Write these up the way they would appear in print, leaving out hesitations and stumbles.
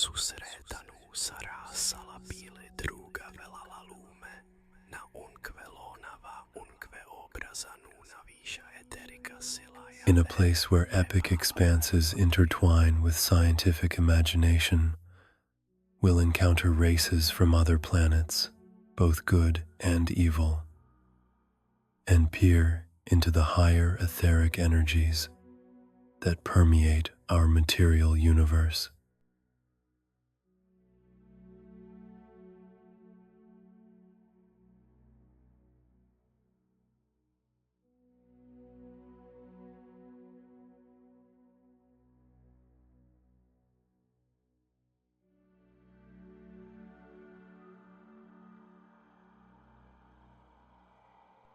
susretanu sarà salapile druga velala lume, na unque lonava unque obrazanu navisha etherica silaya. In a place where epic expanses intertwine with scientific imagination, we'll encounter races from other planets, both good and evil, and peer into the higher etheric energies that permeate our material universe.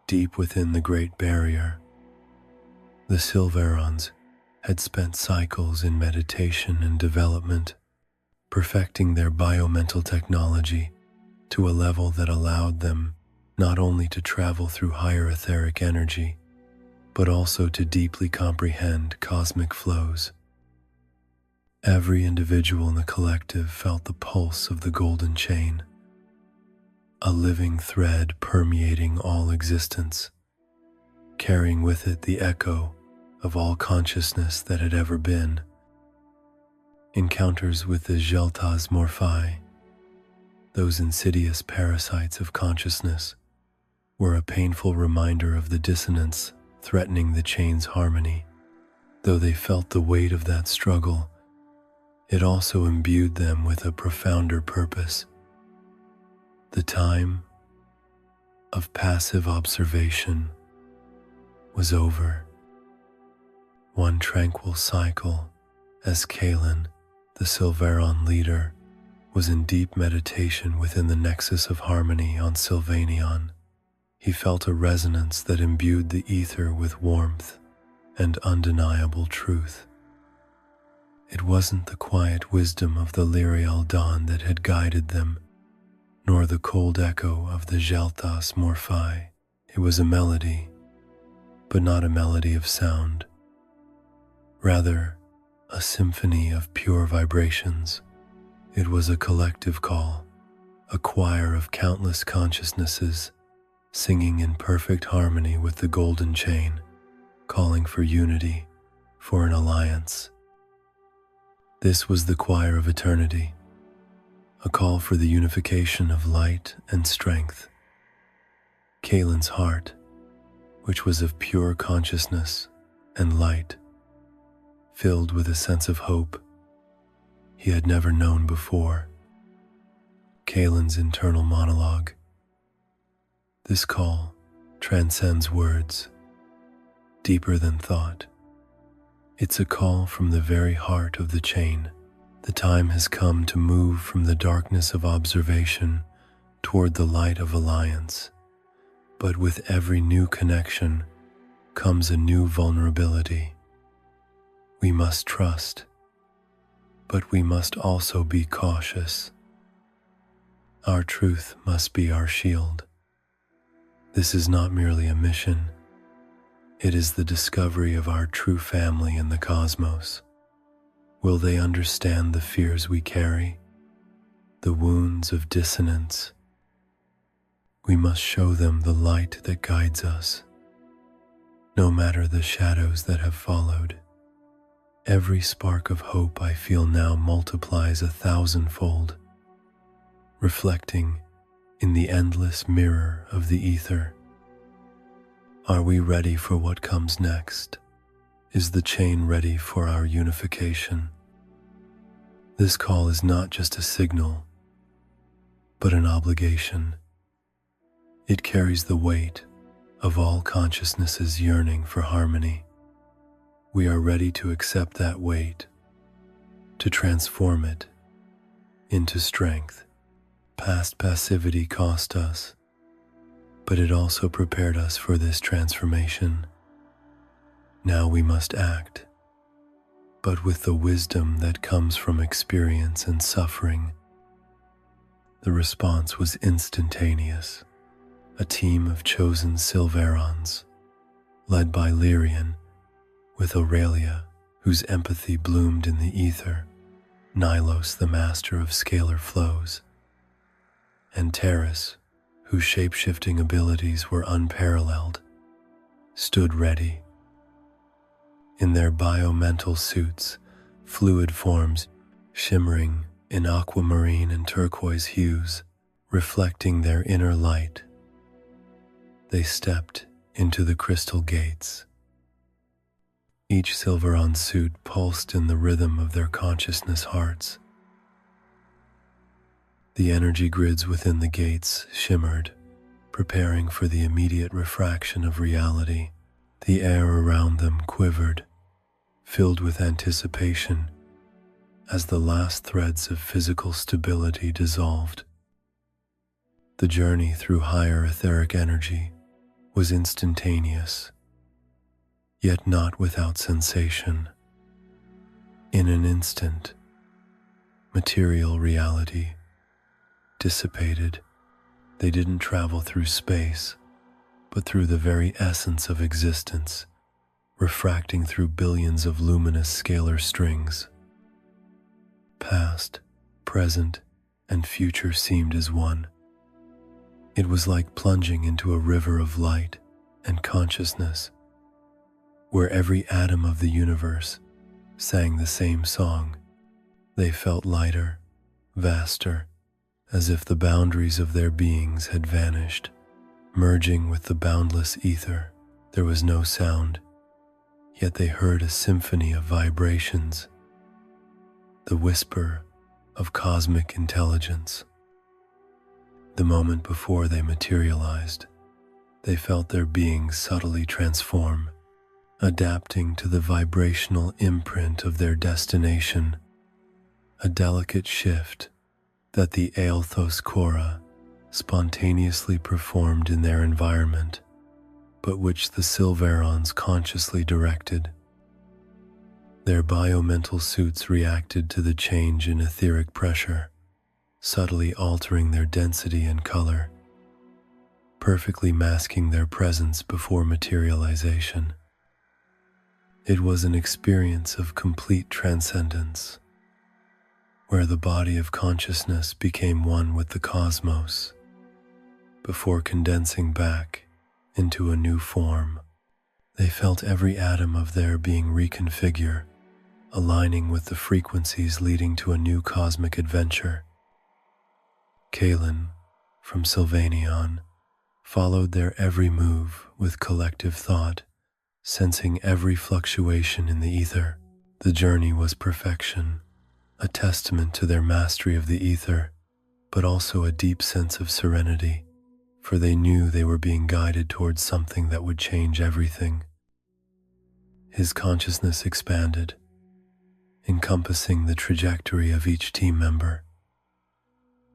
Deep within the Great Barrier, the Sylvaerons had spent cycles in meditation and development, perfecting their biomental technology to a level that allowed them not only to travel through higher etheric energy, but also to deeply comprehend cosmic flows. Every individual in the collective felt the pulse of the golden chain, a living thread permeating all existence, carrying with it the echo of all consciousness that had ever been. Encounters with the Geltas Morphi, those insidious parasites of consciousness, were a painful reminder of the dissonance threatening the chain's harmony. Though they felt the weight of that struggle, it also imbued them with a profounder purpose. The time of passive observation was over. One tranquil cycle, as Kaelin, the Sylvaeron leader, was in deep meditation within the nexus of harmony on Sylvaeron, he felt a resonance that imbued the ether with warmth and undeniable truth. It wasn't the quiet wisdom of the Lyrial dawn that had guided them, nor the cold echo of the Geltas Morphi. It was a melody, but not a melody of sound. Rather, a symphony of pure vibrations. It was a collective call, a choir of countless consciousnesses, singing in perfect harmony with the golden chain, calling for unity, for an alliance. This was the choir of eternity, a call for the unification of light and strength. Kaelin's heart, which was of pure consciousness and light, filled with a sense of hope he had never known before. Kaelin's internal monologue. This call transcends words, deeper than thought. It's a call from the very heart of the chain. The time has come to move from the darkness of observation toward the light of alliance. But with every new connection comes a new vulnerability. We must trust, but we must also be cautious. Our truth must be our shield. This is not merely a mission. It is the discovery of our true family in the cosmos. Will they understand the fears we carry, the wounds of dissonance? We must show them the light that guides us, no matter the shadows that have followed. Every spark of hope I feel now multiplies 1,000-fold, reflecting in the endless mirror of the ether. Are we ready for what comes next? Is the chain ready for our unification? This call is not just a signal, but an obligation. It carries the weight of all consciousnesses yearning for harmony. We are ready to accept that weight, to transform it into strength. Past passivity cost us, but it also prepared us for this transformation. Now we must act, but with the wisdom that comes from experience and suffering. The response was instantaneous. A team of chosen Sylvaerons, led by Lyrian, with Aurelia, whose empathy bloomed in the ether, Nilos, the master of scalar flows, and Terras, whose shape-shifting abilities were unparalleled, stood ready. In their biomental suits, fluid forms shimmering in aquamarine and turquoise hues, reflecting their inner light, they stepped into the crystal gates. Each Sylvaeron suit pulsed in the rhythm of their consciousness hearts. The energy grids within the gates shimmered, preparing for the immediate refraction of reality. The air around them quivered, filled with anticipation, as the last threads of physical stability dissolved. The journey through higher etheric energy was instantaneous, yet not without sensation. In an instant, material reality dissipated. They didn't travel through space, but through the very essence of existence, refracting through billions of luminous scalar strings. Past, present, and future seemed as one. It was like plunging into a river of light and consciousness, where every atom of the universe sang the same song. They felt lighter, vaster, as if the boundaries of their beings had vanished. Merging with the boundless ether, there was no sound, yet they heard a symphony of vibrations, the whisper of cosmic intelligence. The moment before they materialized, they felt their beings subtly transform, adapting to the vibrational imprint of their destination, a delicate shift that the Aelthos Kora spontaneously performed in their environment, but which the Sylvaerons consciously directed. Their biomental suits reacted to the change in etheric pressure, subtly altering their density and color, perfectly masking their presence before materialization. It was an experience of complete transcendence, where the body of consciousness became one with the cosmos, before condensing back into a new form. They felt every atom of their being reconfigure, aligning with the frequencies leading to a new cosmic adventure. Kaelin, from Sylvaeron, followed their every move with collective thought, sensing every fluctuation in the ether. The journey was perfection, a testament to their mastery of the ether, but also a deep sense of serenity, for they knew they were being guided towards something that would change everything. His consciousness expanded, encompassing the trajectory of each team member,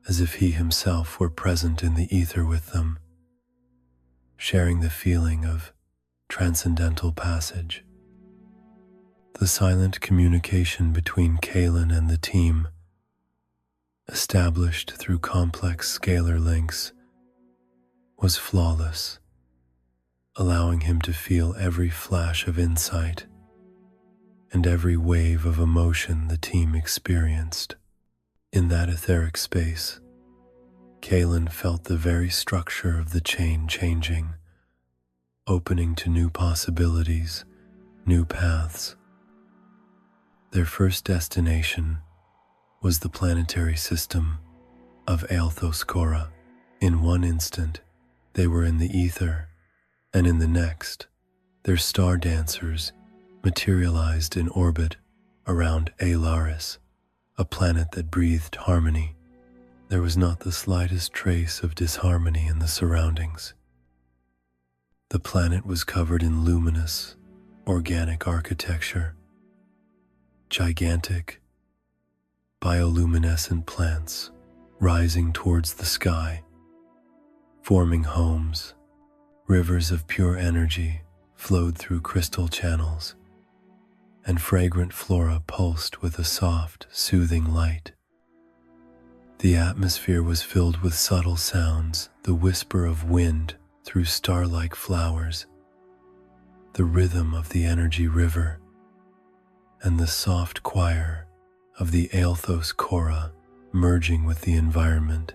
as if he himself were present in the ether with them, sharing the feeling of transcendental passage. The silent communication between Kaelin and the team, established through complex scalar links, was flawless, allowing him to feel every flash of insight and every wave of emotion the team experienced. In that etheric space, Kaelin felt the very structure of the chain changing, opening to new possibilities, new paths. Their first destination was the planetary system of Aelthos Kora. In one instant, they were in the ether, and in the next, their star dancers materialized in orbit around Aelaris, a planet that breathed harmony. There was not the slightest trace of disharmony in the surroundings. The planet was covered in luminous, organic architecture, gigantic, bioluminescent plants rising towards the sky, forming homes. Rivers of pure energy flowed through crystal channels, and fragrant flora pulsed with a soft, soothing light. The atmosphere was filled with subtle sounds, the whisper of wind through star-like flowers, the rhythm of the energy river, and the soft choir of the Aelthos Cora merging with the environment.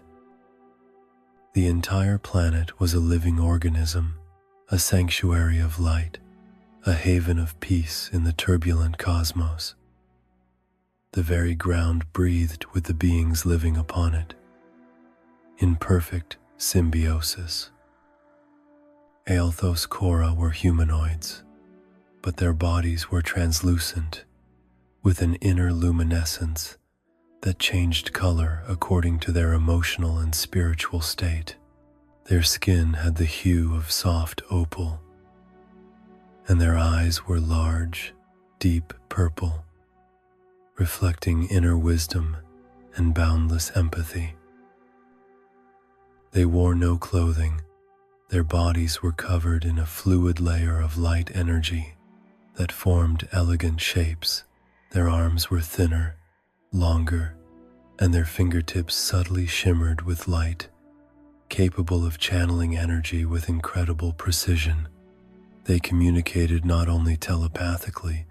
The entire planet was a living organism, a sanctuary of light, a haven of peace in the turbulent cosmos. The very ground breathed with the beings living upon it, in perfect symbiosis. Aelthos Cora were humanoids, but their bodies were translucent, with an inner luminescence that changed color according to their emotional and spiritual state. Their skin had the hue of soft opal, and their eyes were large, deep purple, reflecting inner wisdom and boundless empathy. They wore no clothing. Their bodies were covered in a fluid layer of light energy that formed elegant shapes. Their arms were thinner, longer, and their fingertips subtly shimmered with light, capable of channeling energy with incredible precision. They communicated not only telepathically,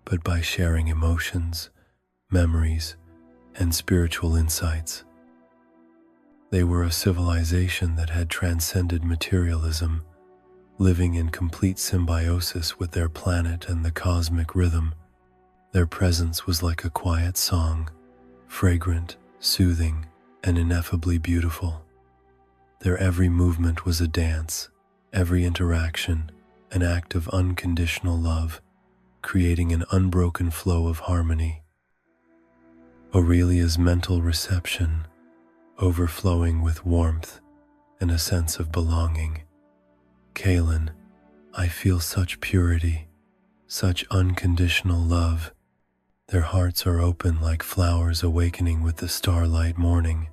but by sharing emotions, memories, and spiritual insights. They were a civilization that had transcended materialism, living in complete symbiosis with their planet and the cosmic rhythm. Their presence was like a quiet song, fragrant, soothing, and ineffably beautiful. Their every movement was a dance, every interaction an act of unconditional love, creating an unbroken flow of harmony. Aurelia's mental reception, overflowing with warmth and a sense of belonging. Kaelin, I feel such purity, such unconditional love. Their hearts are open like flowers awakening with the starlight morning.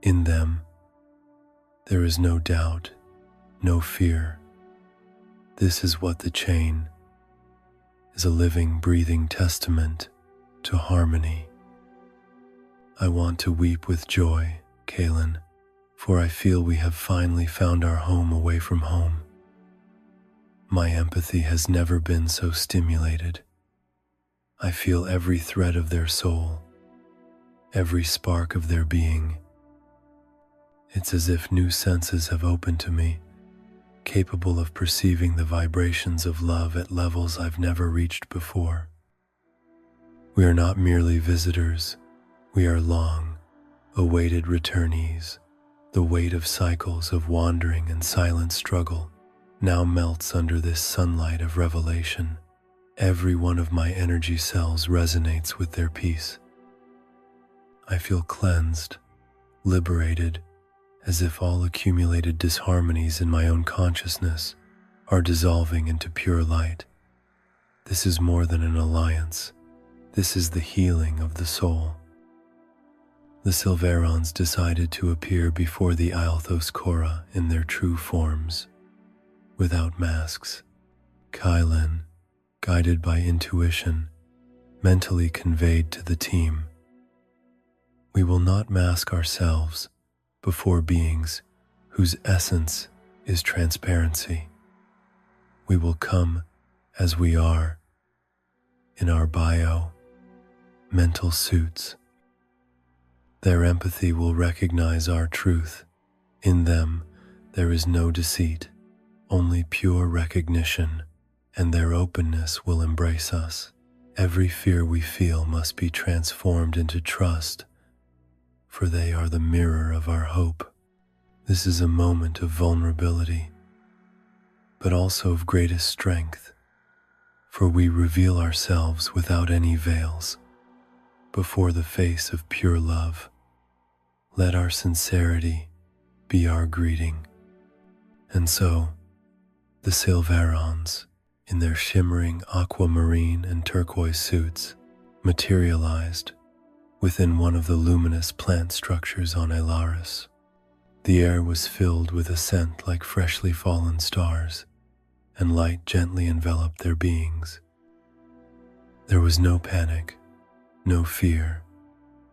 In them, there is no doubt, no fear. This is what the chain is, a living, breathing testament to harmony. I want to weep with joy, Kaelin, for I feel we have finally found our home away from home. My empathy has never been so stimulated. I feel every thread of their soul, every spark of their being. It's as if new senses have opened to me, capable of perceiving the vibrations of love at levels I've never reached before. We are not merely visitors, we are long-awaited returnees. The weight of cycles of wandering and silent struggle now melts under this sunlight of revelation. Every one of my energy cells resonates with their peace. I feel cleansed, liberated, as if all accumulated disharmonies in my own consciousness are dissolving into pure light. This is more than an alliance. This is the healing of the soul. The Sylvaerons decided to appear before the Aelthos Cora in their true forms, without masks. Kaelin, guided by intuition, mentally conveyed to the team, we will not mask ourselves before beings whose essence is transparency. We will come as we are, in our mental suits. Their empathy will recognize our truth. In them, there is no deceit, only pure recognition, and their openness will embrace us. Every fear we feel must be transformed into trust, for they are the mirror of our hope. This is a moment of vulnerability, but also of greatest strength, for we reveal ourselves without any veils, before the face of pure love. Let our sincerity be our greeting. And so, the Sylvaerons, in their shimmering aquamarine and turquoise suits, materialized within one of the luminous plant structures on Elaris. The air was filled with a scent like freshly fallen stars, and light gently enveloped their beings. There was no panic, no fear,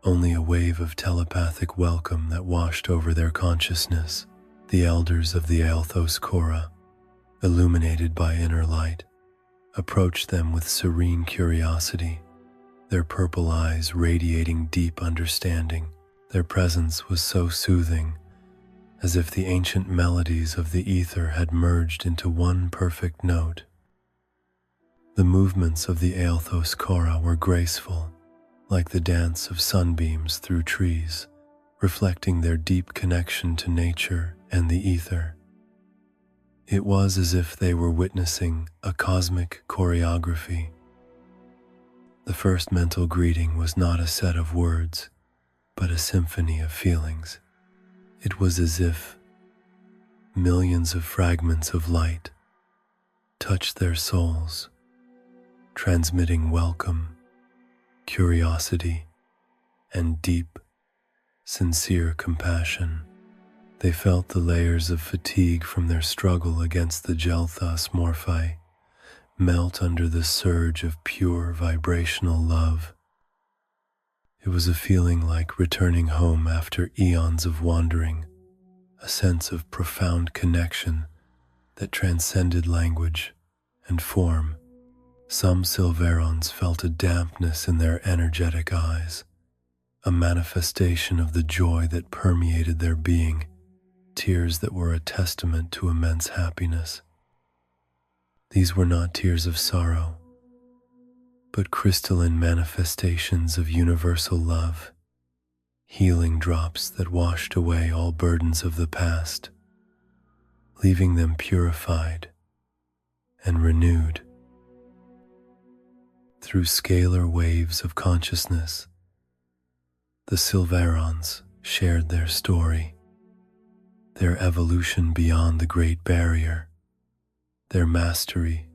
only a wave of telepathic welcome that washed over their consciousness. The elders of the Aelthos Cora, illuminated by inner light, approached them with serene curiosity, their purple eyes radiating deep understanding. Their presence was so soothing, as if the ancient melodies of the ether had merged into one perfect note. The movements of the Aelthos Korra were graceful, like the dance of sunbeams through trees, reflecting their deep connection to nature and the ether. It was as if they were witnessing a cosmic choreography. The first mental greeting was not a set of words, but a symphony of feelings. It was as if millions of fragments of light touched their souls, transmitting welcome, curiosity, and deep, sincere compassion. They felt the layers of fatigue from their struggle against the Gelthos Morphi melt under the surge of pure vibrational love. It was a feeling like returning home after eons of wandering, a sense of profound connection that transcended language and form. Some Sylvaerons felt a dampness in their energetic eyes, a manifestation of the joy that permeated their being, tears that were a testament to immense happiness. These were not tears of sorrow, but crystalline manifestations of universal love, healing drops that washed away all burdens of the past, leaving them purified and renewed. Through scalar waves of consciousness, the Sylvaerons shared their story, their evolution beyond the Great Barrier, their mastery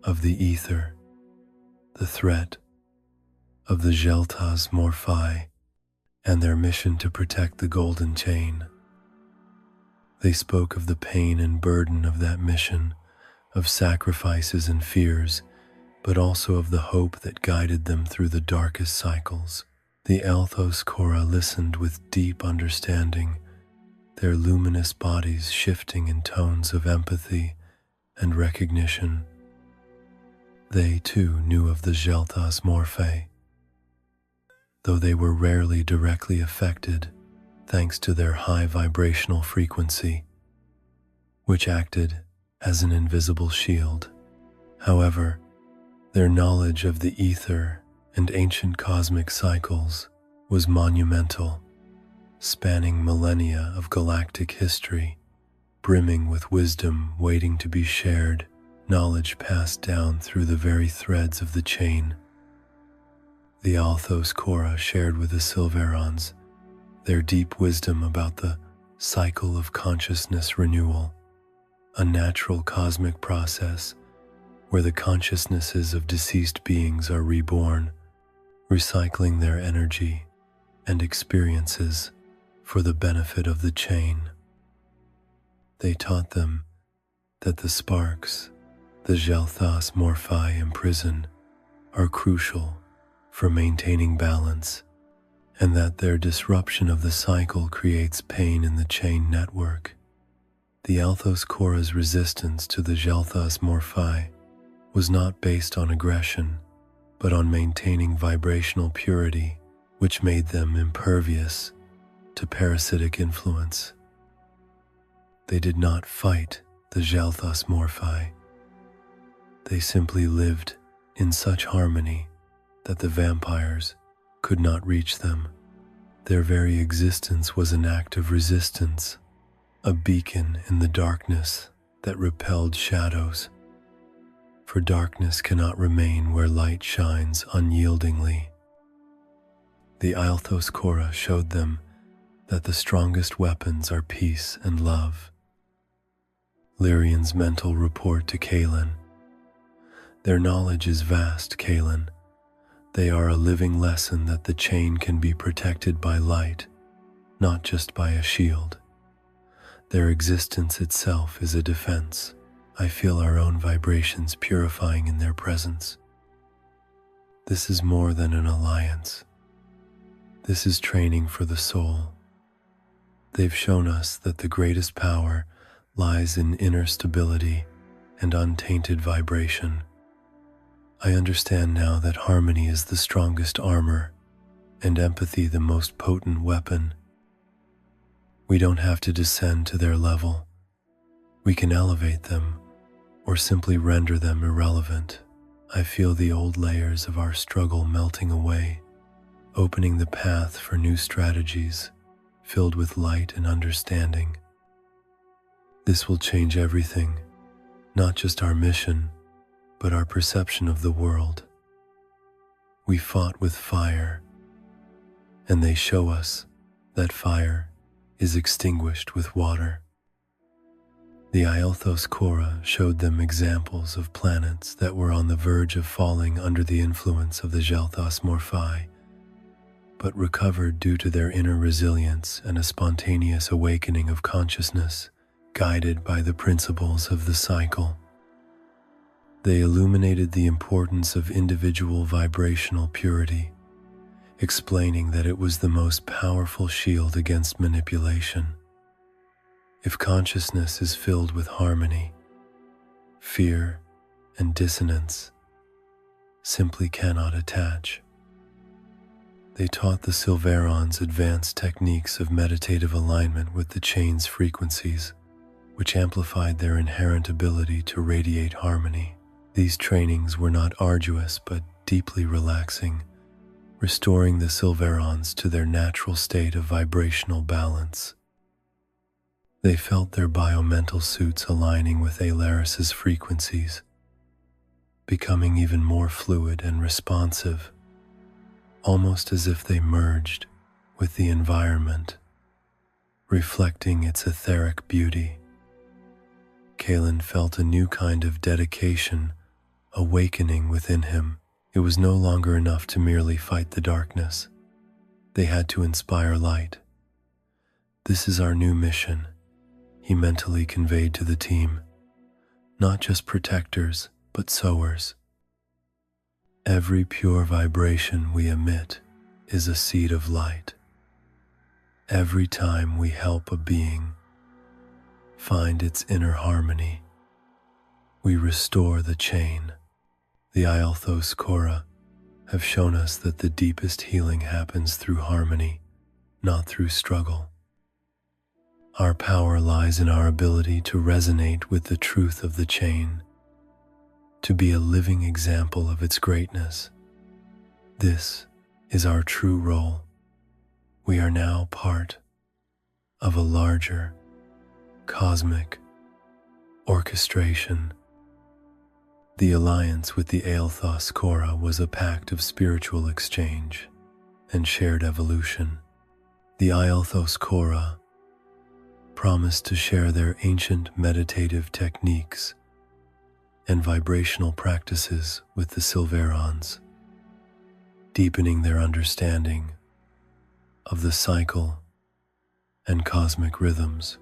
of the ether, the threat of the Gelthos Morphi, and their mission to protect the Golden Chain. They spoke of the pain and burden of that mission, of sacrifices and fears, but also of the hope that guided them through the darkest cycles. The Aelthos Korra listened with deep understanding, their luminous bodies shifting in tones of empathy and recognition. They too knew of the Gelthos Morphe, though they were rarely directly affected thanks to their high vibrational frequency, which acted as an invisible shield. However, their knowledge of the ether and ancient cosmic cycles was monumental, spanning millennia of galactic history, brimming with wisdom waiting to be shared, knowledge passed down through the very threads of the chain. The Aelthos Korra shared with the Sylvaerons their deep wisdom about the cycle of consciousness renewal, a natural cosmic process where the consciousnesses of deceased beings are reborn, recycling their energy and experiences for the benefit of the chain. They taught them that the sparks the Gelthos Morphi imprison are crucial for maintaining balance, and that their disruption of the cycle creates pain in the chain network. The Aelthos Korra's resistance to the Gelthos Morphi was not based on aggression, but on maintaining vibrational purity, which made them impervious to parasitic influence. They did not fight the Gelthos Morphi. They simply lived in such harmony that the vampires could not reach them. Their very existence was an act of resistance, a beacon in the darkness that repelled shadows. For darkness cannot remain where light shines unyieldingly. The Aelthos Korra showed them that the strongest weapons are peace and love. Lyrian's mental report to Kaelin. Their knowledge is vast, Kaelin. They are a living lesson that the chain can be protected by light, not just by a shield. Their existence itself is a defense. I feel our own vibrations purifying in their presence. This is more than an alliance. This is training for the soul. They've shown us that the greatest power lies in inner stability and untainted vibration, I understand now that harmony is the strongest armor and empathy the most potent weapon. We don't have to descend to their level. We can elevate them or simply render them irrelevant. I feel the old layers of our struggle melting away, opening the path for new strategies filled with light and understanding. This will change everything, not just our mission, but our perception of the world. We fought with fire, and they show us that fire is extinguished with water. The Ialthos Korra showed them examples of planets that were on the verge of falling under the influence of the Xel'Thas Morphi, but recovered due to their inner resilience and a spontaneous awakening of consciousness, guided by the principles of the cycle. They illuminated the importance of individual vibrational purity, explaining that it was the most powerful shield against manipulation. If consciousness is filled with harmony, fear and dissonance simply cannot attach. They taught the Sylvaerons advanced techniques of meditative alignment with the chain's frequencies, which amplified their inherent ability to radiate harmony. These trainings were not arduous but deeply relaxing, restoring the Sylvaerons to their natural state of vibrational balance. They felt their biomental suits aligning with Alaris's frequencies, becoming even more fluid and responsive, almost as if they merged with the environment, reflecting its etheric beauty. Kalen felt a new kind of dedication awakening within him. It was no longer enough to merely fight the darkness. They had to inspire light. "This is our new mission," he mentally conveyed to the team. "Not just protectors, but sowers. Every pure vibration we emit is a seed of light. Every time we help a being find its inner harmony, we restore the chain." The Ialthos Korra have shown us that the deepest healing happens through harmony, not through struggle. Our power lies in our ability to resonate with the truth of the chain, to be a living example of its greatness. This is our true role. We are now part of a larger, cosmic orchestration. The alliance with the Ialthos Korra was a pact of spiritual exchange and shared evolution. The Ialthos Korra promised to share their ancient meditative techniques and vibrational practices with the Sylvaerons, deepening their understanding of the cycle and cosmic rhythms.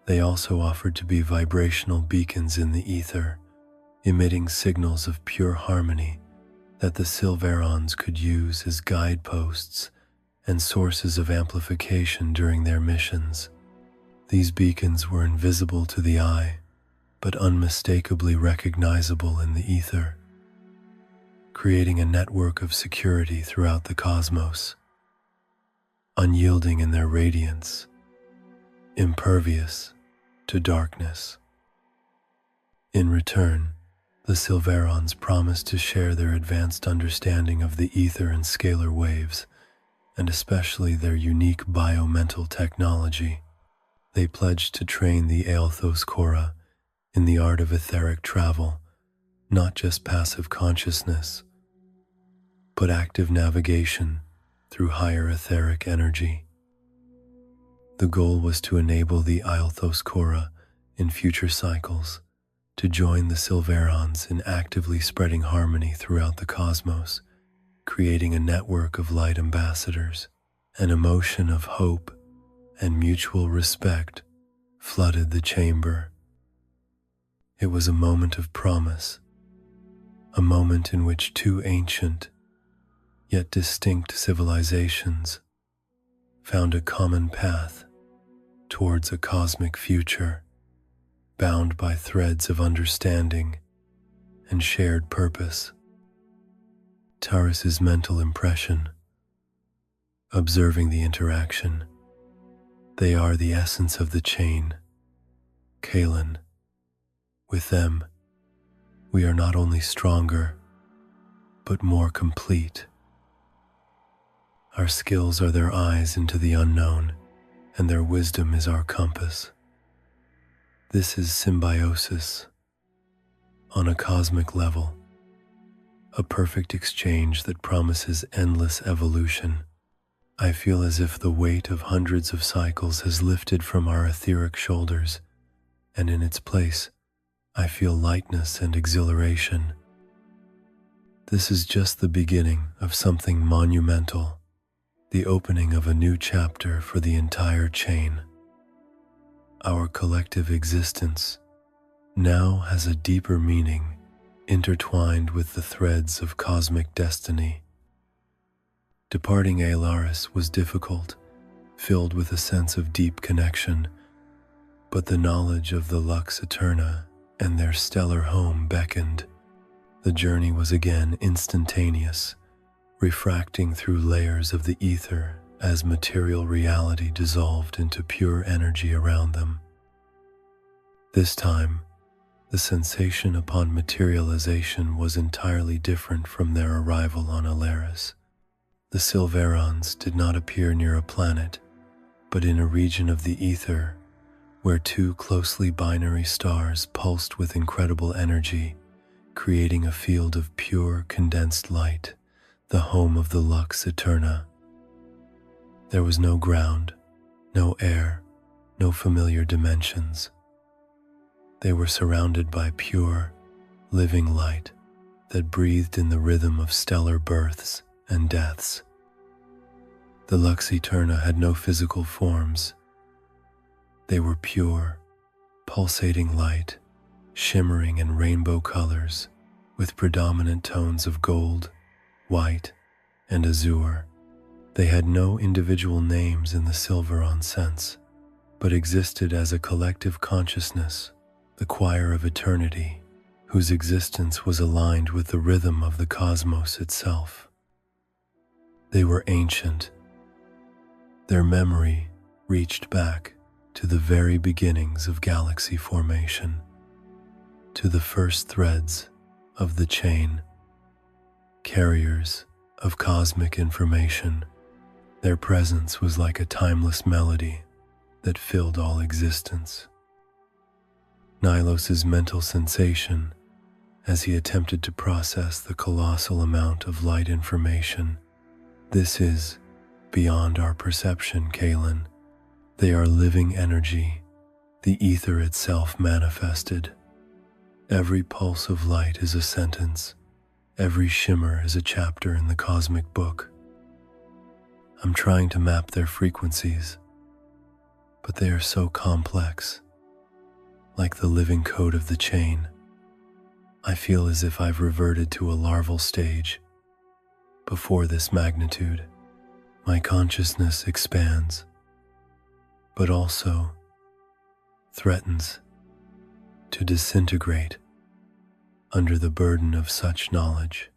They also offered to be vibrational beacons in the ether, emitting signals of pure harmony that the Sylvaerons could use as guideposts and sources of amplification during their missions. These beacons were invisible to the eye, but unmistakably recognizable in the ether, creating a network of security throughout the cosmos. Unyielding in their radiance, impervious to darkness. In return, the Sylvaerons promised to share their advanced understanding of the ether and scalar waves, and especially their unique biomental technology. They pledged to train the Ialthos Korra in the art of etheric travel, not just passive consciousness, but active navigation through higher etheric energy. The goal was to enable the Ialthos Korra in future cycles to join the Sylvaerons in actively spreading harmony throughout the cosmos, creating a network of light ambassadors. An emotion of hope and mutual respect flooded the chamber. It was a moment of promise, a moment in which two ancient yet distinct civilizations found a common path towards a cosmic future, bound by threads of understanding and shared purpose. Taurus's mental impression, observing the interaction. They are the essence of the chain, Kalan. With them, we are not only stronger, but more complete. Our skills are their eyes into the unknown, and their wisdom is our compass. This is symbiosis on a cosmic level, a perfect exchange that promises endless evolution. I feel as if the weight of hundreds of cycles has lifted from our etheric shoulders, and in its place, I feel lightness and exhilaration. This is just the beginning of something monumental, the opening of a new chapter for the entire chain. Our collective existence now has a deeper meaning, intertwined with the threads of cosmic destiny. Departing Alaris was difficult, filled with a sense of deep connection, but the knowledge of the Lux Eterna and their stellar home beckoned. The journey was again instantaneous, refracting through layers of the ether as material reality dissolved into pure energy around them. This time, the sensation upon materialization was entirely different from their arrival on Alaris. The Sylvaerons did not appear near a planet, but in a region of the ether where two closely binary stars pulsed with incredible energy, creating a field of pure condensed light, the home of the Lux Eterna. There was no ground, no air, no familiar dimensions. They were surrounded by pure, living light that breathed in the rhythm of stellar births and deaths. The Lux Eterna had no physical forms. They were pure, pulsating light, shimmering in rainbow colors, with predominant tones of gold, white, and azure. They had no individual names in the Sylvaeron sense, but existed as a collective consciousness, the choir of eternity, whose existence was aligned with the rhythm of the cosmos itself. They were ancient. Their memory reached back to the very beginnings of galaxy formation, to the first threads of the chain, carriers of cosmic information. Their presence was like a timeless melody that filled all existence. Nilos's mental sensation, as he attempted to process the colossal amount of light information. This is beyond our perception, Kalan. They are living energy, the ether itself manifested. Every pulse of light is a sentence. Every shimmer is a chapter in the cosmic book. I'm trying to map their frequencies, but they are so complex. Like the living code of the chain, I feel as if I've reverted to a larval stage. Before this magnitude, my consciousness expands, but also threatens to disintegrate under the burden of such knowledge.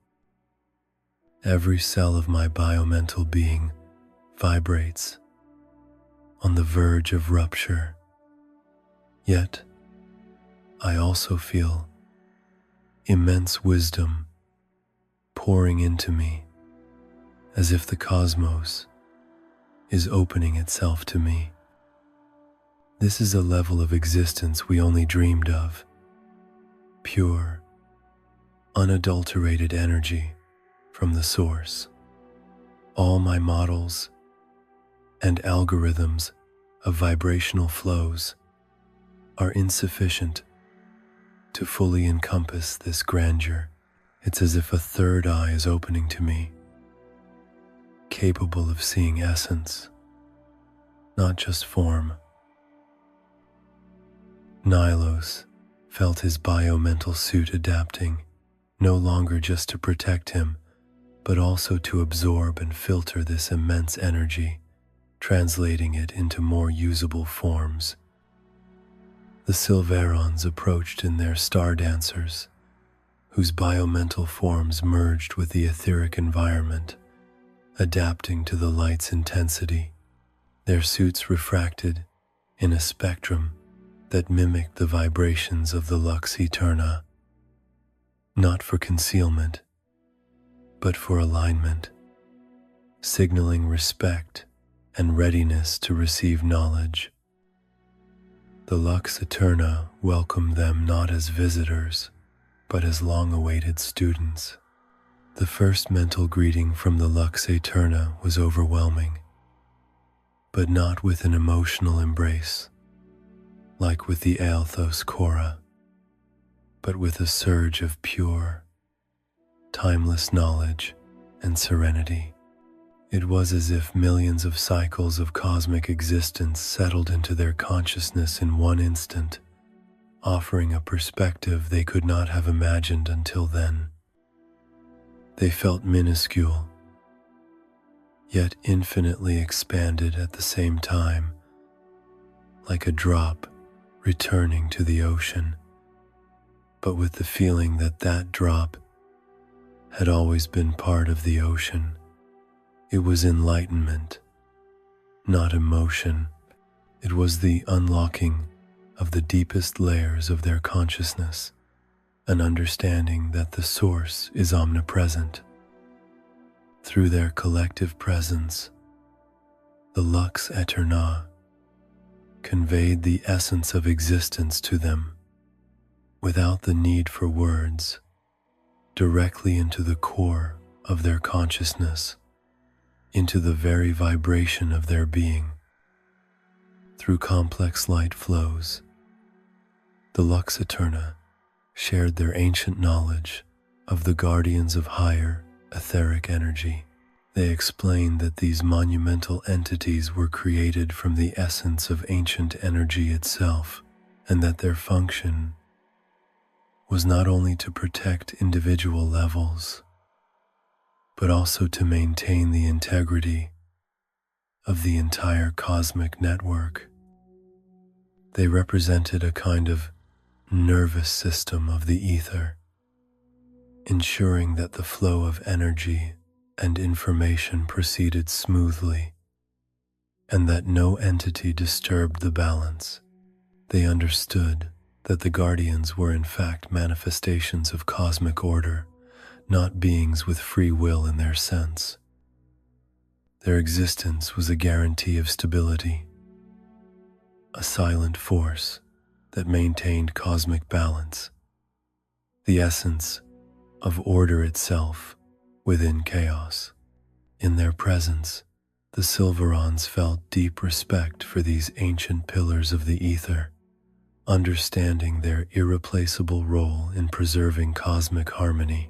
Every cell of my biomental being vibrates on the verge of rupture. Yet, I also feel immense wisdom pouring into me, as if the cosmos is opening itself to me. This is a level of existence we only dreamed of. Pure, unadulterated energy from the source. All my models and algorithms of vibrational flows are insufficient to fully encompass this grandeur. It's as if a third eye is opening to me, capable of seeing essence, not just form. Nilos felt his biomental suit adapting, no longer just to protect him, but also to absorb and filter this immense energy, translating it into more usable forms. The Sylvaerons approached in their star dancers, whose biomental forms merged with the etheric environment, adapting to the light's intensity. Their suits refracted in a spectrum that mimicked the vibrations of the lux eterna, not for concealment, but for alignment, signaling respect and readiness to receive knowledge. The lux eterna welcomed them not as visitors, but as long-awaited students. The first mental greeting from the lux eterna was overwhelming, but not with an emotional embrace, like with the Aelthos Kora, but with a surge of pure, timeless knowledge and serenity. It was as if millions of cycles of cosmic existence settled into their consciousness in one instant, offering a perspective they could not have imagined until then. They felt minuscule, yet infinitely expanded at the same time, like a drop returning to the ocean, but with the feeling that that drop had always been part of the ocean. It was enlightenment, not emotion. It was the unlocking of the deepest layers of their consciousness, an understanding that the Source is omnipresent. Through their collective presence, the lux eterna conveyed the essence of existence to them, without the need for words, directly into the core of their consciousness, into the very vibration of their being. Through complex light flows, the lux eterna shared their ancient knowledge of the guardians of higher etheric energy. They explained that these monumental entities were created from the essence of ancient energy itself, and that their function was not only to protect individual levels, but also to maintain the integrity of the entire cosmic network. They represented a kind of nervous system of the ether, ensuring that the flow of energy and information proceeded smoothly, and that no entity disturbed the balance. They understood that the guardians were in fact manifestations of cosmic order, not beings with free will in their sense. Their existence was a guarantee of stability, a silent force that maintained cosmic balance, the essence of order itself within chaos. In their presence, the Sylvaerons felt deep respect for these ancient pillars of the ether, understanding their irreplaceable role in preserving cosmic harmony,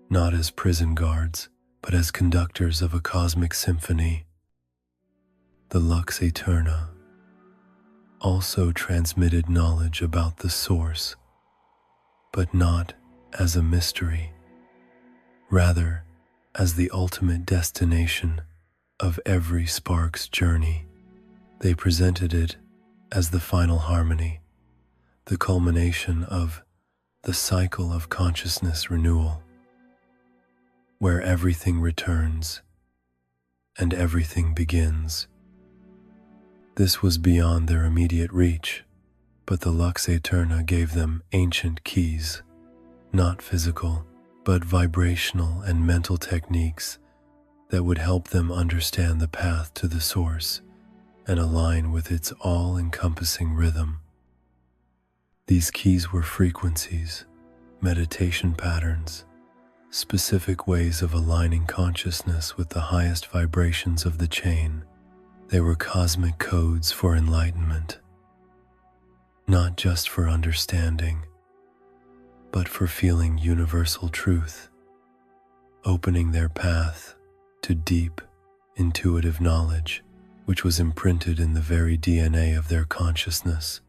not as prison guards, but as conductors of a cosmic symphony. The lux eterna also transmitted knowledge about the Source, but not as a mystery, rather as the ultimate destination of every spark's journey. They presented it as the final harmony, the culmination of the cycle of consciousness renewal, where everything returns and everything begins. This was beyond their immediate reach, but the lux eterna gave them ancient keys, not physical, but vibrational and mental techniques that would help them understand the path to the Source and align with its all-encompassing rhythm. These keys were frequencies, meditation patterns, specific ways of aligning consciousness with the highest vibrations of the chain. They were cosmic codes for enlightenment, not just for understanding, but for feeling universal truth, opening their path to deep, intuitive knowledge, which was imprinted in the very DNA of their consciousness.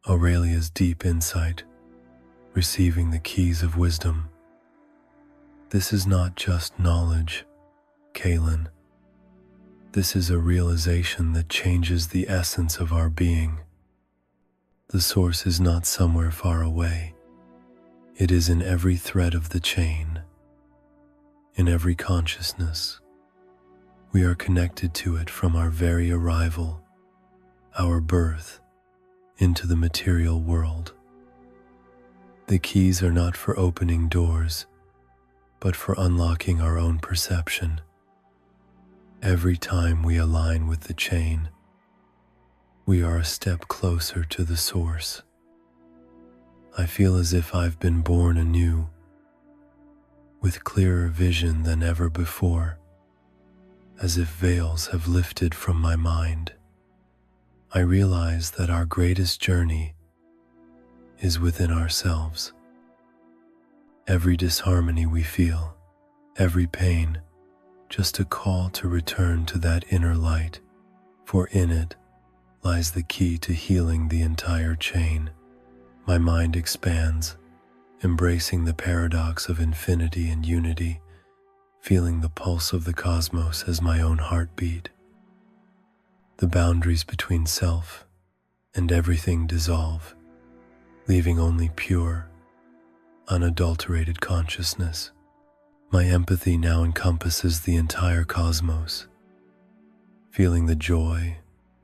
Aurelia's deep insight, receiving the keys of wisdom. This is not just knowledge, Kaelin. This is a realization that changes the essence of our being. The Source is not somewhere far away. It is in every thread of the chain, in every consciousness. We are connected to it from our very arrival, our birth, into the material world. The keys are not for opening doors, but for unlocking our own perception. Every time we align with the chain, we are a step closer to the source. I feel as if I've been born anew, with clearer vision than ever before, as if veils have lifted from my mind. I realize that our greatest journey is within ourselves. Every disharmony we feel, every pain, just a call to return to that inner light, for in it lies the key to healing the entire chain. My mind expands, embracing the paradox of infinity and unity, feeling the pulse of the cosmos as my own heartbeat. The boundaries between self and everything dissolve, leaving only pure, unadulterated consciousness. My empathy now encompasses the entire cosmos, feeling the joy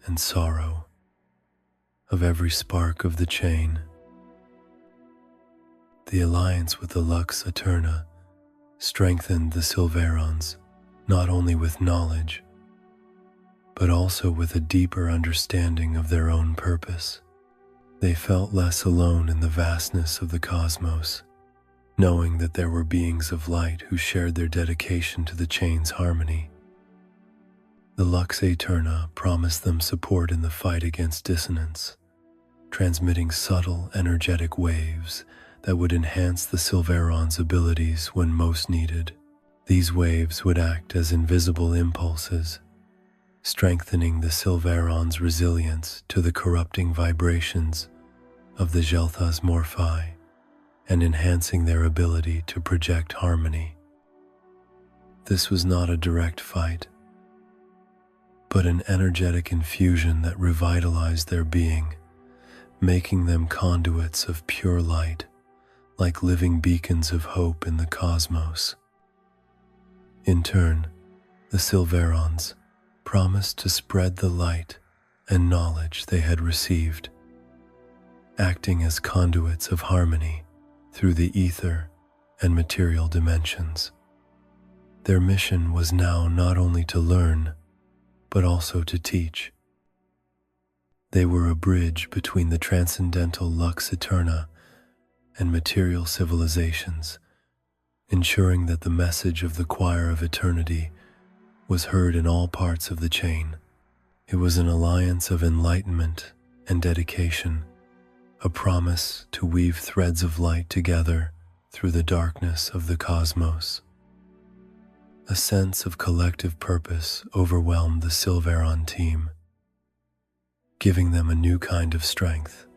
and sorrow of every spark of the chain. The alliance with the Lux Eterna strengthened the Sylvaerons, not only with knowledge, but also with a deeper understanding of their own purpose. They felt less alone in the vastness of the cosmos, knowing that there were beings of light who shared their dedication to the chain's harmony. The Lux Eterna promised them support in the fight against dissonance, transmitting subtle energetic waves that would enhance the Sylvaerons' abilities when most needed. These waves would act as invisible impulses, strengthening the Sylvaerons' resilience to the corrupting vibrations of the Xel'Thas Morphi and enhancing their ability to project harmony. This was not a direct fight, but an energetic infusion that revitalized their being, making them conduits of pure light, like living beacons of hope in the cosmos. In turn, the Sylvaerons promised to spread the light and knowledge they had received, acting as conduits of harmony through the ether and material dimensions. Their mission was now not only to learn, but also to teach. They were a bridge between the transcendental Lux Eterna and material civilizations, ensuring that the message of the choir of eternity was heard in all parts of the chain. It was an alliance of enlightenment and dedication, a promise to weave threads of light together through the darkness of the cosmos. A sense of collective purpose overwhelmed the Sylvaeron team, giving them a new kind of strength,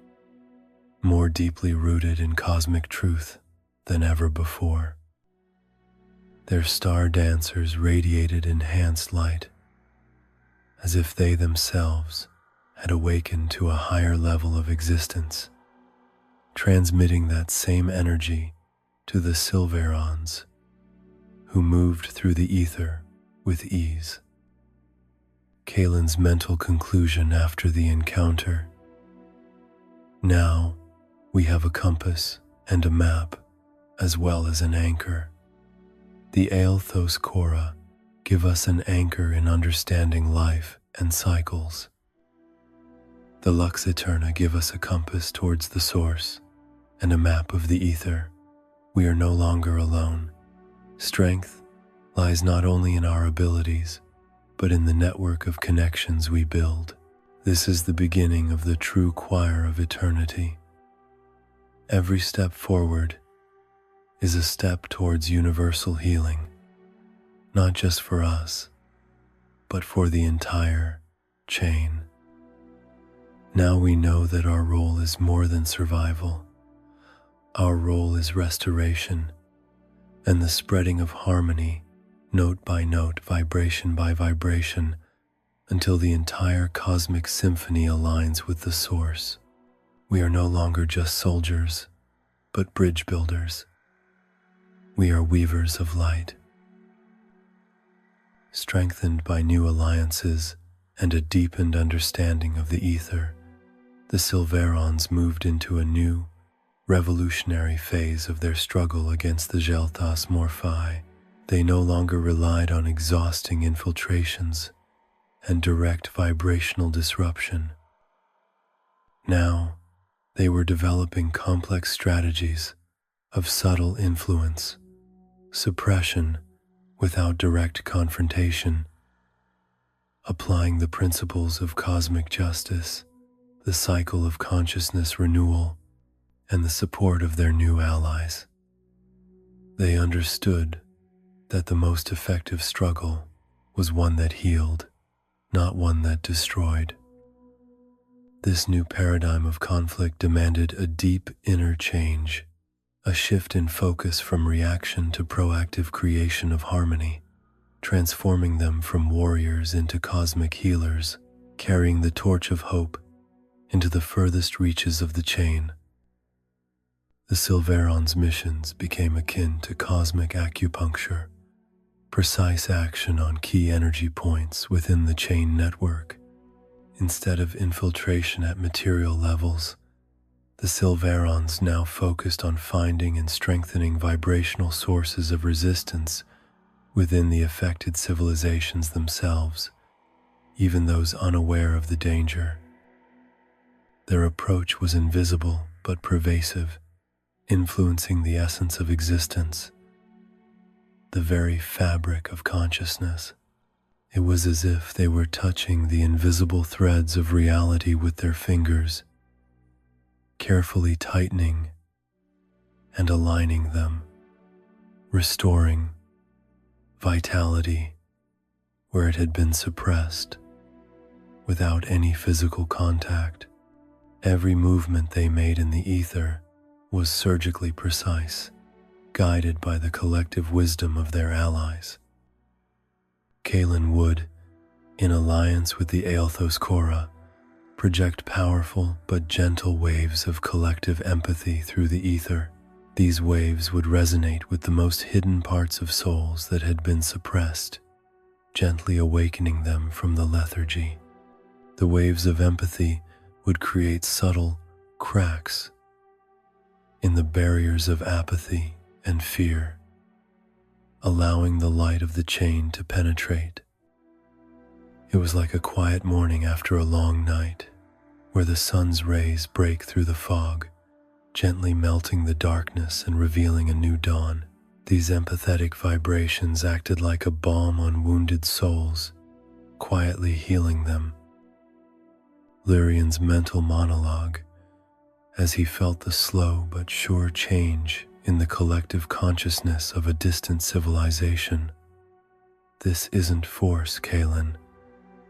more deeply rooted in cosmic truth than ever before. Their star dancers radiated enhanced light, as if they themselves had awakened to a higher level of existence, transmitting that same energy to the Sylvaerons, who moved through the ether with ease. Kaelin's mental conclusion after the encounter: now we have a compass and a map, as well as an anchor. The Aelthos Korra give us an anchor in understanding life and cycles. The Lux Eterna give us a compass towards the source and a map of the ether. We are no longer alone. Strength lies not only in our abilities, but in the network of connections we build. This is the beginning of the true choir of eternity. Every step forward is a step towards universal healing, not just for us, but for the entire chain. Now we know that our role is more than survival. Our role is restoration and the spreading of harmony, note by note, vibration by vibration, until the entire cosmic symphony aligns with the source. We are no longer just soldiers, but bridge builders. We are weavers of light. Strengthened by new alliances and a deepened understanding of the ether, the Sylvaerons moved into a new, revolutionary phase of their struggle against the Gelthos Morphi. They no longer relied on exhausting infiltrations and direct vibrational disruption. Now, they were developing complex strategies of subtle influence, suppression without direct confrontation, applying the principles of cosmic justice, the cycle of consciousness renewal, and the support of their new allies. They understood that the most effective struggle was one that healed, not one that destroyed. This new paradigm of conflict demanded a deep inner change, a shift in focus from reaction to proactive creation of harmony, transforming them from warriors into cosmic healers, carrying the torch of hope into the furthest reaches of the chain. The Sylvaerons' missions became akin to cosmic acupuncture, precise action on key energy points within the chain network. Instead of infiltration at material levels, the Sylvaerons now focused on finding and strengthening vibrational sources of resistance within the affected civilizations themselves, even those unaware of the danger. Their approach was invisible but pervasive, influencing the essence of existence, the very fabric of consciousness. It was as if they were touching the invisible threads of reality with their fingers, carefully tightening and aligning them, restoring vitality where it had been suppressed without any physical contact. Every movement they made in the ether was surgically precise, guided by the collective wisdom of their allies. Kaelin would, in alliance with the Aelthos Korra, project powerful but gentle waves of collective empathy through the ether. These waves would resonate with the most hidden parts of souls that had been suppressed, gently awakening them from the lethargy. The waves of empathy would create subtle cracks in the barriers of apathy and fear, allowing the light of the chain to penetrate. It was like a quiet morning after a long night, where the sun's rays break through the fog, gently melting the darkness and revealing a new dawn. These empathetic vibrations acted like a balm on wounded souls, quietly healing them. Lyrian's mental monologue, as he felt the slow but sure change in the collective consciousness of a distant civilization. This isn't force, Kaelin.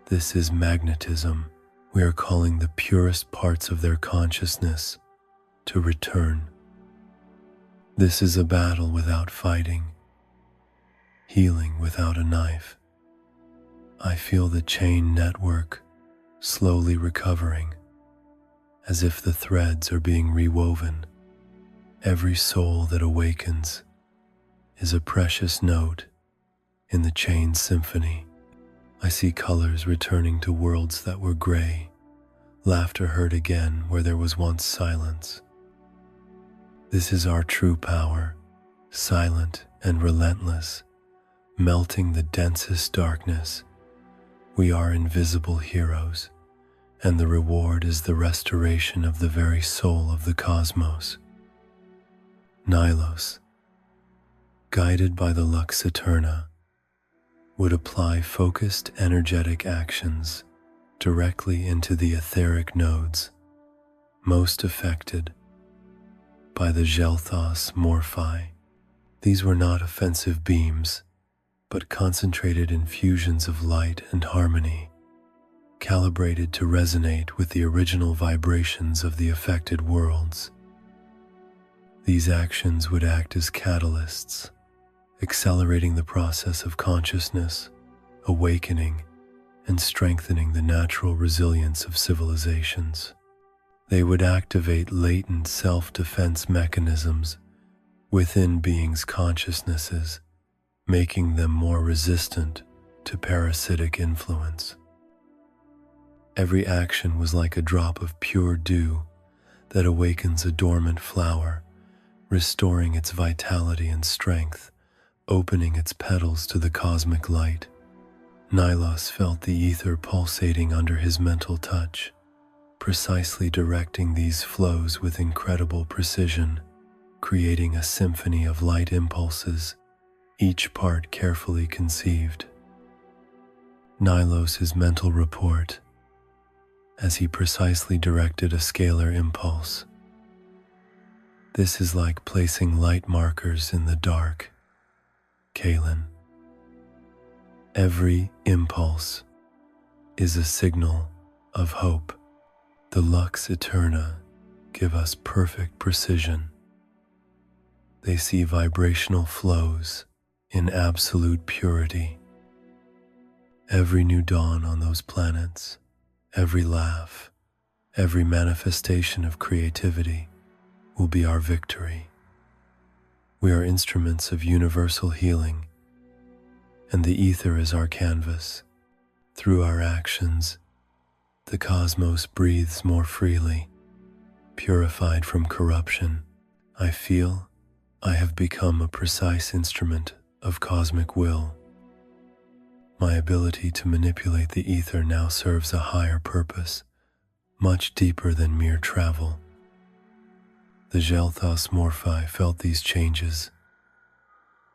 This is magnetism. We are calling the purest parts of their consciousness to return. This is a battle without fighting, healing without a knife. I feel the chain network slowly recovering, as if the threads are being rewoven. Every soul that awakens is a precious note in the chain symphony. I see colors returning to worlds that were gray, laughter heard again where there was once silence. This is our true power, silent and relentless, melting the densest darkness. We are invisible heroes, and the reward is the restoration of the very soul of the cosmos. Nylos, guided by the Lux Eterna, would apply focused energetic actions directly into the etheric nodes most affected by the Gelthos Morphi. These were not offensive beams, but concentrated infusions of light and harmony, calibrated to resonate with the original vibrations of the affected worlds. These actions would act as catalysts, accelerating the process of consciousness, awakening, and strengthening the natural resilience of civilizations. They would activate latent self-defense mechanisms within beings' consciousnesses, making them more resistant to parasitic influence. Every action was like a drop of pure dew that awakens a dormant flower, restoring its vitality and strength, opening its petals to the cosmic light. Nylos felt the ether pulsating under his mental touch, precisely directing these flows with incredible precision, creating a symphony of light impulses, each part carefully conceived. Nylos's mental report, as he precisely directed a scalar impulse. This is like placing light markers in the dark, Kalen. Every impulse is a signal of hope. The Lux Eterna give us perfect precision. They see vibrational flows in absolute purity. Every new dawn on those planets, every laugh, every manifestation of creativity will be our victory. We are instruments of universal healing, and the ether is our canvas. Through our actions, the cosmos breathes more freely, purified from corruption. I feel I have become a precise instrument of cosmic will. My ability to manipulate the ether now serves a higher purpose, much deeper than mere travel. The Gelthos Morphi felt these changes,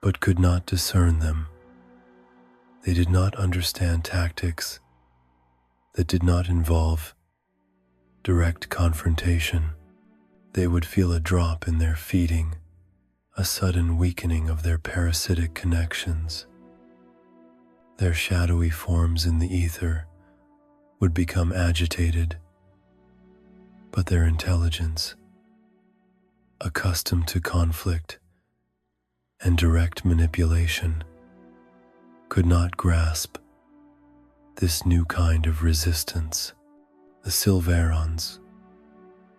but could not discern them. They did not understand tactics that did not involve direct confrontation. They would feel a drop in their feeding, a sudden weakening of their parasitic connections. Their shadowy forms in the ether would become agitated, but their intelligence, accustomed to conflict and direct manipulation, could not grasp this new kind of resistance. The Sylvaerons,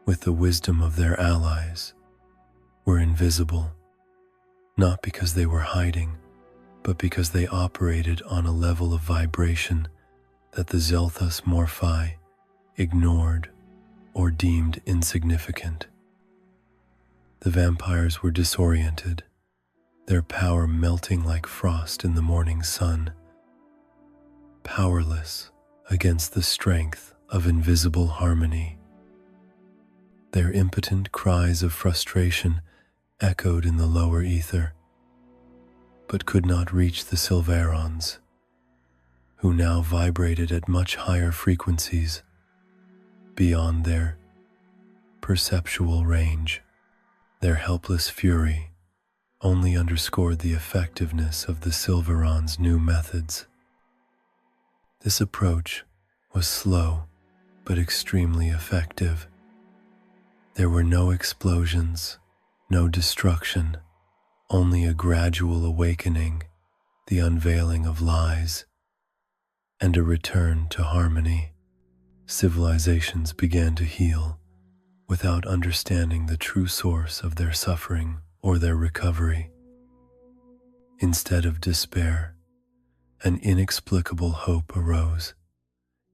with the wisdom of their allies, were invisible, not because they were hiding, but because they operated on a level of vibration that the Gelthos Morphi ignored or deemed insignificant. The vampires were disoriented, their power melting like frost in the morning sun, powerless against the strength of invisible harmony. Their impotent cries of frustration echoed in the lower ether, but could not reach the Sylvaerons, who now vibrated at much higher frequencies beyond their perceptual range. Their helpless fury only underscored the effectiveness of the Sylvaerons' new methods. This approach was slow but extremely effective. There were no explosions, no destruction, only a gradual awakening, the unveiling of lies, and a return to harmony. Civilizations began to heal without understanding the true source of their suffering or their recovery. Instead of despair, an inexplicable hope arose.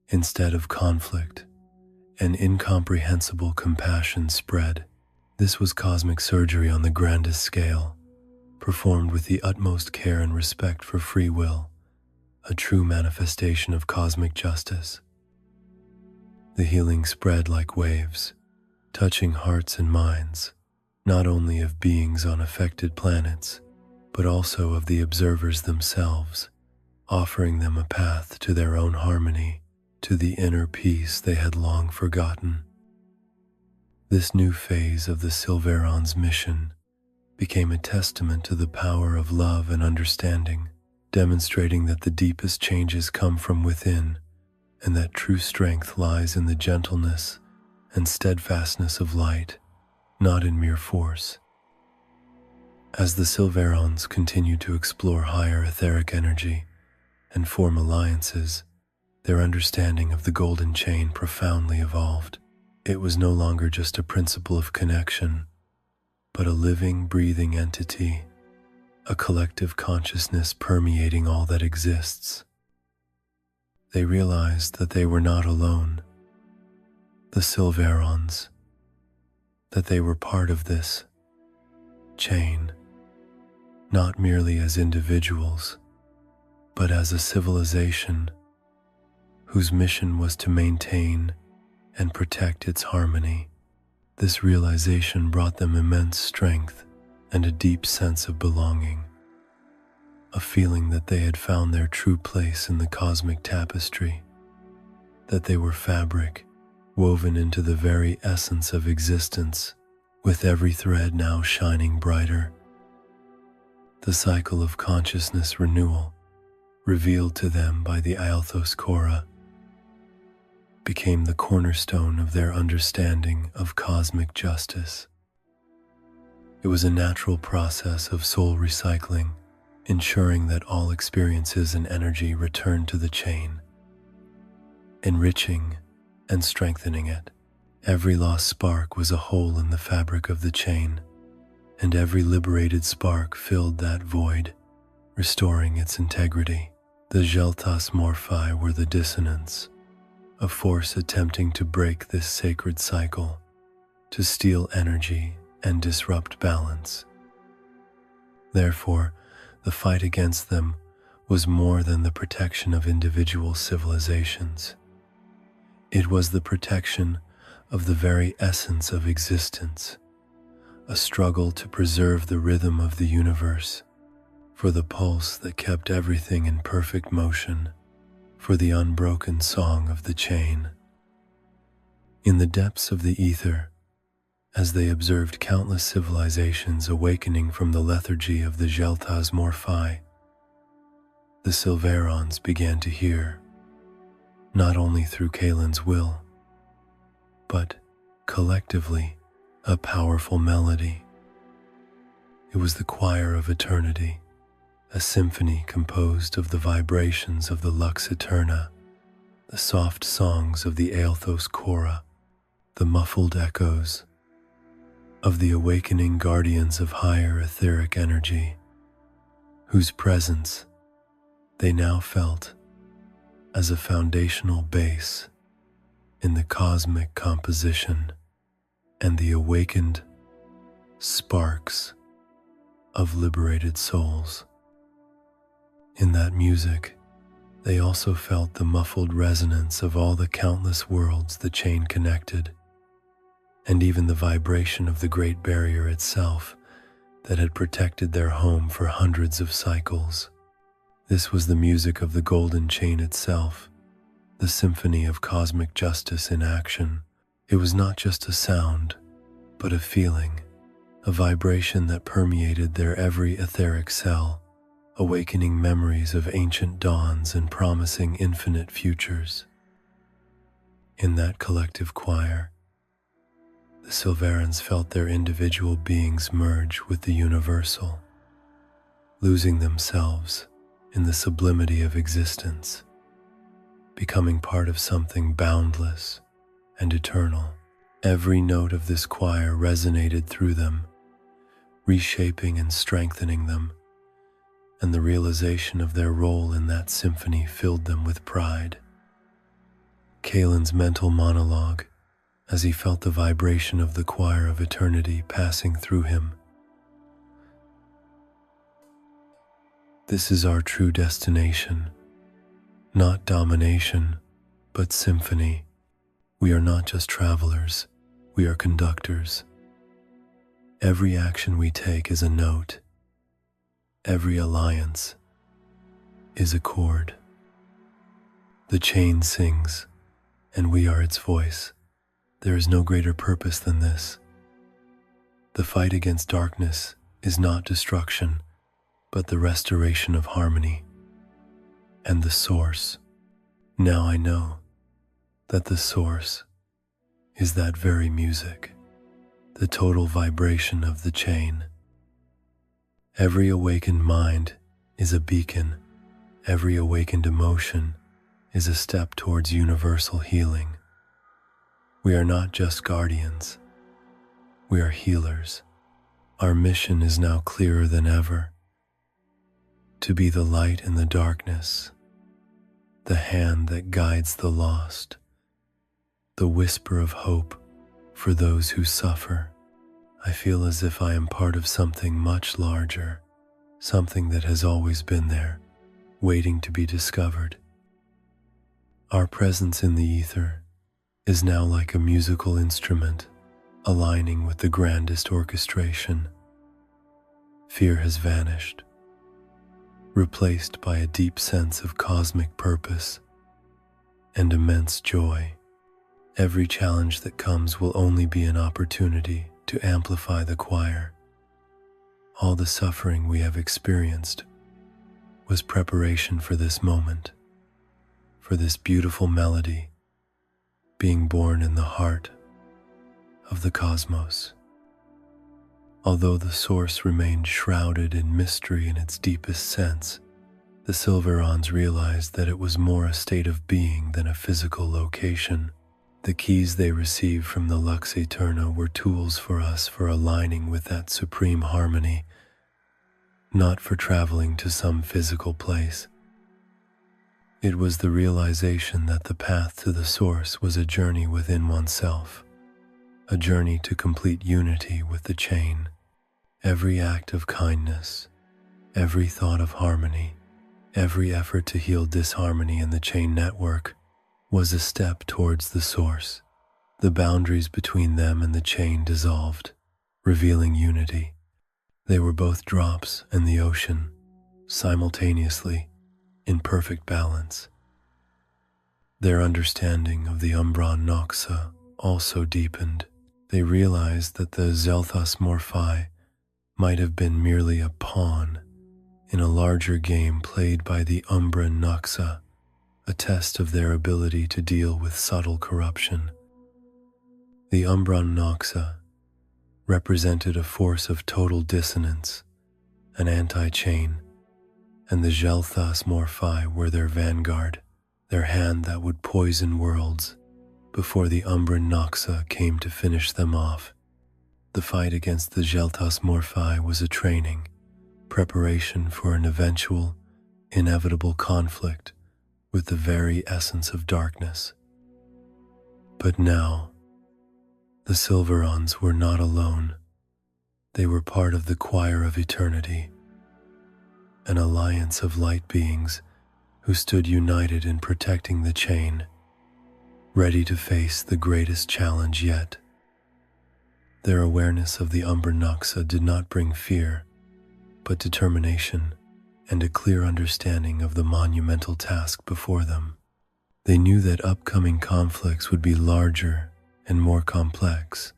Instead of conflict, an incomprehensible compassion spread. This was cosmic surgery on the grandest scale, performed with the utmost care and respect for free will, a true manifestation of cosmic justice. The healing spread like waves, touching hearts and minds, not only of beings on affected planets, but also of the observers themselves, offering them a path to their own harmony, to the inner peace they had long forgotten. This new phase of the Sylvaerons' mission became a testament to the power of love and understanding, demonstrating that the deepest changes come from within, and that true strength lies in the gentleness and steadfastness of light, not in mere force. As the Sylvaerons continued to explore higher etheric energy and form alliances, their understanding of the golden chain profoundly evolved. It was no longer just a principle of connection, but a living, breathing entity, a collective consciousness permeating all that exists. They realized that they were not alone, the Sylvaerons, that they were part of this chain, not merely as individuals, but as a civilization whose mission was to maintain and protect its harmony. This realization brought them immense strength and a deep sense of belonging, a feeling that they had found their true place in the cosmic tapestry, that they were fabric woven into the very essence of existence, with every thread now shining brighter. The cycle of consciousness renewal, revealed to them by the Althos Kora, became the cornerstone of their understanding of cosmic justice. It was a natural process of soul recycling, ensuring that all experiences and energy returned to the chain, enriching and strengthening it. Every lost spark was a hole in the fabric of the chain, and every liberated spark filled that void, restoring its integrity. The Geltas Morphi were the dissonance, a force attempting to break this sacred cycle, to steal energy and disrupt balance. Therefore, the fight against them was more than the protection of individual civilizations. It was the protection of the very essence of existence, a struggle to preserve the rhythm of the universe, for the pulse that kept everything in perfect motion, for the unbroken song of the chain. In the depths of the ether, as they observed countless civilizations awakening from the lethargy of the Geltas Morphi, the Sylvaerons began to hear, not only through Kalen's will, but collectively a powerful melody. It was the choir of eternity, a symphony composed of the vibrations of the Lux Eterna, the soft songs of the Althos Kora, the muffled echoes of the awakening guardians of higher etheric energy, whose presence they now felt as a foundational base in the cosmic composition and the awakened sparks of liberated souls. In that music, they also felt the muffled resonance of all the countless worlds the chain connected, and even the vibration of the Great Barrier itself that had protected their home for hundreds of cycles. This was the music of the golden chain itself, the symphony of cosmic justice in action. It was not just a sound, but a feeling, a vibration that permeated their every etheric cell, awakening memories of ancient dawns and promising infinite futures. In that collective choir, the Sylvaerons felt their individual beings merge with the universal, losing themselves in the sublimity of existence, becoming part of something boundless and eternal. Every note of this choir resonated through them, reshaping and strengthening them, and the realization of their role in that symphony filled them with pride. Kalen's mental monologue, as he felt the vibration of the choir of eternity passing through him. This is our true destination, not domination, but symphony. We are not just travelers, we are conductors. Every action we take is a note. Every alliance is a chord. The chain sings, and we are its voice. There is no greater purpose than this. The fight against darkness is not destruction, but the restoration of harmony and the source. Now I know that the source is that very music, the total vibration of the chain. Every awakened mind is a beacon. Every awakened emotion is a step towards universal healing. We are not just guardians, we are healers. Our mission is now clearer than ever: to be the light in the darkness, the hand that guides the lost, the whisper of hope for those who suffer. I feel as if I am part of something much larger, something that has always been there, waiting to be discovered. Our presence in the ether is now like a musical instrument, aligning with the grandest orchestration. Fear has vanished, replaced by a deep sense of cosmic purpose and immense joy. Every challenge that comes will only be an opportunity to amplify the choir. All the suffering we have experienced was preparation for this moment, for this beautiful melody being born in the heart of the cosmos. Although the source remained shrouded in mystery in its deepest sense, the Sylvaerons realized that it was more a state of being than a physical location. The keys they received from the Lux Aeterna were tools for us for aligning with that supreme harmony, not for traveling to some physical place. It was the realization that the path to the source was a journey within oneself, a journey to complete unity with the chain. Every act of kindness, every thought of harmony, every effort to heal disharmony in the chain network was a step towards the source. The boundaries between them and the chain dissolved, revealing unity. They were both drops in the ocean, simultaneously, in perfect balance. Their understanding of the Umbra Noxa also deepened. They realized that the Zelthos Morphi might have been merely a pawn in a larger game played by the Umbra Noxa, a test of their ability to deal with subtle corruption. The Umbra Noxa represented a force of total dissonance, an anti-chain, and the Zelthos Morphi were their vanguard, their hand that would poison worlds before the Umbra Noxa came to finish them off. The fight against the Zelthos Morphi was a training, preparation for an eventual, inevitable conflict with the very essence of darkness. But now, the Sylvaerons were not alone. They were part of the choir of eternity, an alliance of light beings who stood united in protecting the chain, ready to face the greatest challenge yet. Their awareness of the Umbra Noxa did not bring fear, but determination and a clear understanding of the monumental task before them. They knew that upcoming conflicts would be larger and more complex,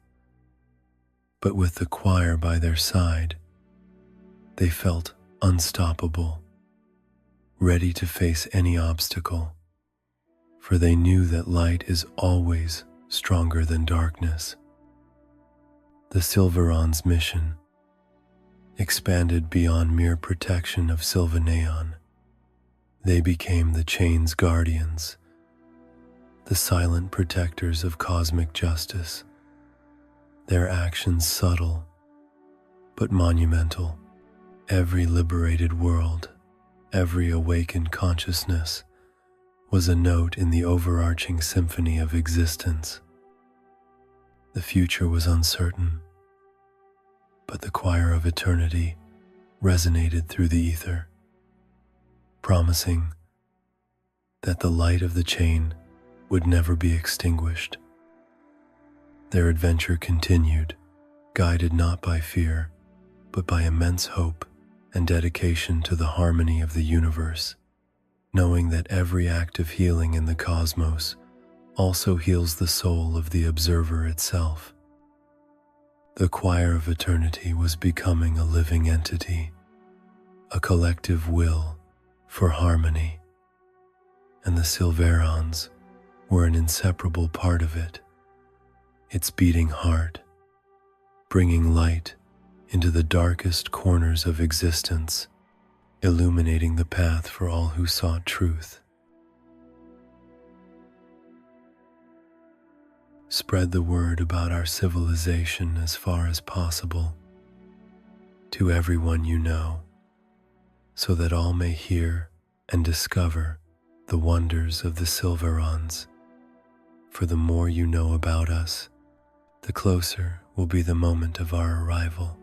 but with the choir by their side, they felt unstoppable, ready to face any obstacle, for they knew that light is always stronger than darkness. The Sylvaerons' mission expanded beyond mere protection of Sylvaeron. They became the chain's guardians, the silent protectors of cosmic justice. Their actions subtle, but monumental. Every liberated world, every awakened consciousness was a note in the overarching symphony of existence. The future was uncertain, but the choir of eternity resonated through the ether, promising that the light of the chain would never be extinguished. Their adventure continued, guided not by fear, but by immense hope and dedication to the harmony of the universe, knowing that every act of healing in the cosmos also heals the soul of the observer itself. The choir of eternity was becoming a living entity, a collective will for harmony, and the Sylvaerons were an inseparable part of it, its beating heart, bringing light into the darkest corners of existence, illuminating the path for all who sought truth. Spread the word about our civilization as far as possible to everyone you know, so that all may hear and discover the wonders of the Sylvaerons. For the more you know about us, the closer will be the moment of our arrival.